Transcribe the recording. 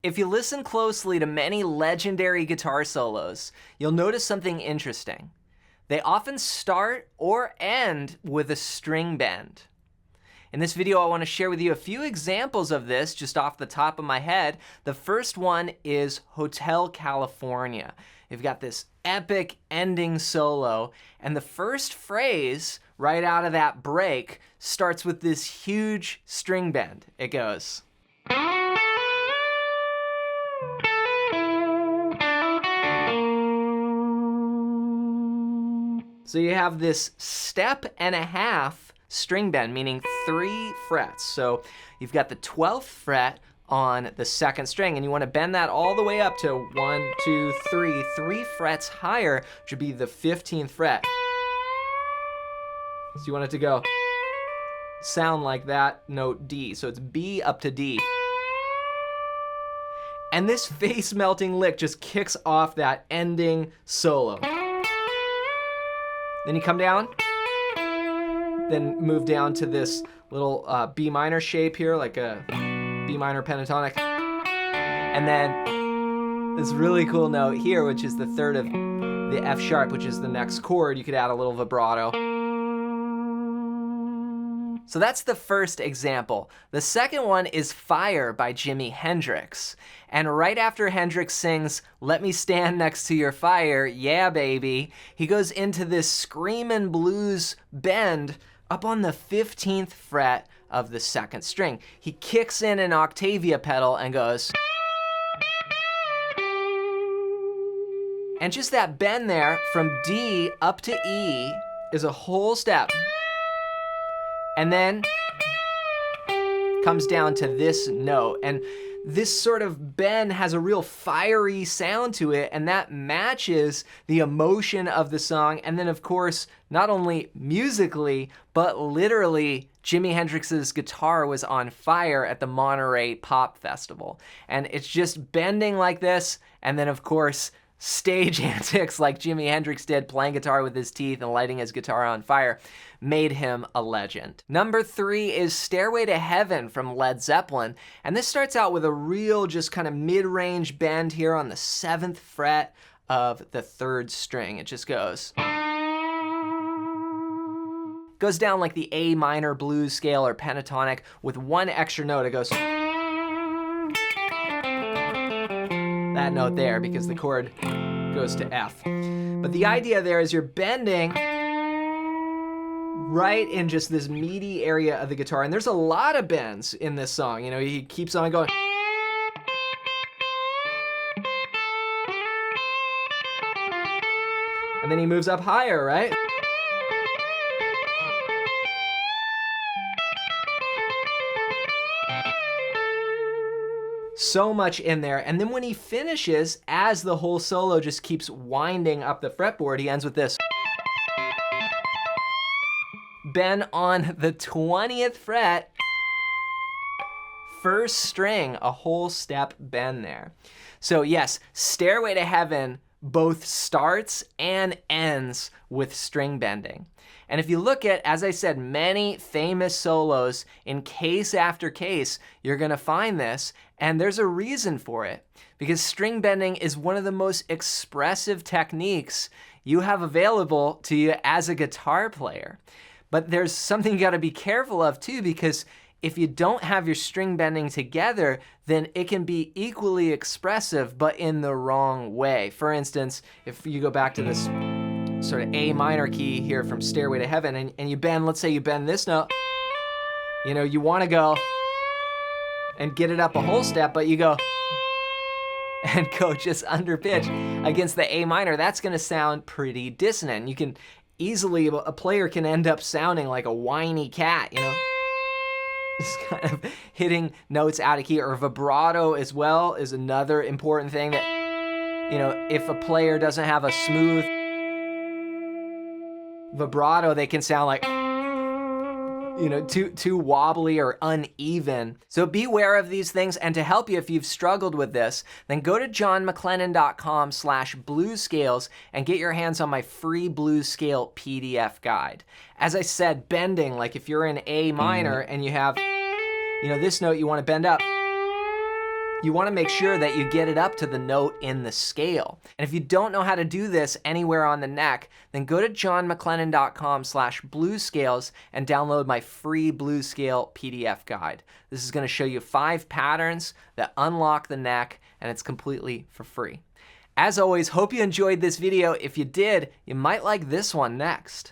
If you listen closely to many legendary guitar solos, you'll notice something interesting. They often start or end with a string bend. In this video, I want to share with you a few examples of this just off the top of my head. The first one is Hotel California. You've got this epic ending solo, and the first phrase right out of that break starts with this huge string bend. It goes. So you have this step and a half string bend, meaning 3 frets. So you've got the 12th fret on the second string, and you want to bend that all the way up to 1, 2, 3, 3 frets higher, which would be the 15th fret. So you want it to go sound like that note D. So it's B up to D. And this face-melting lick just kicks off that ending solo. Then you come down, then move down to this little B minor shape here, like a B minor pentatonic. And then this really cool note here, which is the third of the F sharp, which is the next chord. You could add a little vibrato. So that's the first example. The second one is Fire by Jimi Hendrix. And right after Hendrix sings, "Let me stand next to your fire, yeah baby," he goes into this screamin' blues bend up on the 15th fret of the second string. He kicks in an Octavia pedal and goes. And just that bend there from D up to E is a whole step. And then comes down to this note. And this sort of bend has a real fiery sound to it, and that matches the emotion of the song. And then, of course, not only musically, but literally, Jimi Hendrix's guitar was on fire at the Monterey Pop Festival. And it's just bending like this, and then, of course, stage antics like Jimi Hendrix did, playing guitar with his teeth and lighting his guitar on fire, made him a legend. Number 3 is Stairway to Heaven from Led Zeppelin. And this starts out with a real just kind of mid-range bend here on the 7th fret of the 3rd string. It just goes down like the A minor blues scale or pentatonic with one extra note. It goes that note there because the chord goes to F. But the idea there is you're bending right in just this meaty area of the guitar. And there's a lot of bends in this song. You know, he keeps on going. And then he moves up higher, right? So much in there. And then when he finishes, as the whole solo just keeps winding up the fretboard, he ends with this. Bend on the 20th fret, first string, a whole step bend there. So yes, Stairway to Heaven both starts and ends with string bending. And if you look at, as I said, many famous solos in case after case, you're gonna find this, and there's a reason for it. Because string bending is one of the most expressive techniques you have available to you as a guitar player. But there's something you gotta be careful of too, because if you don't have your string bending together, then it can be equally expressive, but in the wrong way. For instance, if you go back to this sort of A minor key here from Stairway to Heaven, and you bend, let's say you bend this note, you know, you wanna go and get it up a whole step, but you go and go just under pitch against the A minor, that's gonna sound pretty dissonant. You can easily, a player can end up sounding like a whiny cat, you know? Just kind of hitting notes out of key. Or vibrato as well is another important thing that, you know, if a player doesn't have a smooth vibrato, they can sound like, you know, too wobbly or uneven. So beware of these things. And to help you, if you've struggled with this, then go to johnmclennan.com/bluescales and get your hands on my free blues scale PDF guide. As I said, bending, like if you're in A minor and you have, you know, this note you want to bend up, you want to make sure that you get it up to the note in the scale. And if you don't know how to do this anywhere on the neck, then go to johnmclennan.com/bluescales and download my free blues scale PDF guide. This is going to show you 5 patterns that unlock the neck, and it's completely for free. As always, hope you enjoyed this video. If you did, you might like this one next.